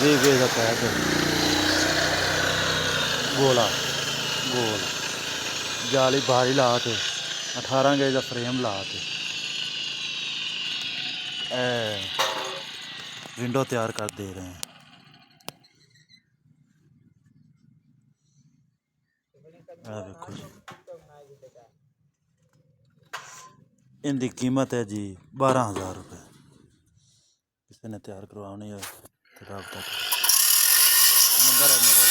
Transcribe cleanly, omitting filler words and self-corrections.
20 ਦਾ pack ਗੋਲਾ ਗੋਲ जाली बाहरी ला के 18 गेज का फ्रेम ला के विंडो तैयार कर दे रहे हैं। देखो जी इनकी कीमत है जी 12,000 रुपये। किसी ने तैयार करवानी है तो रब्ता नंबर है मेरा।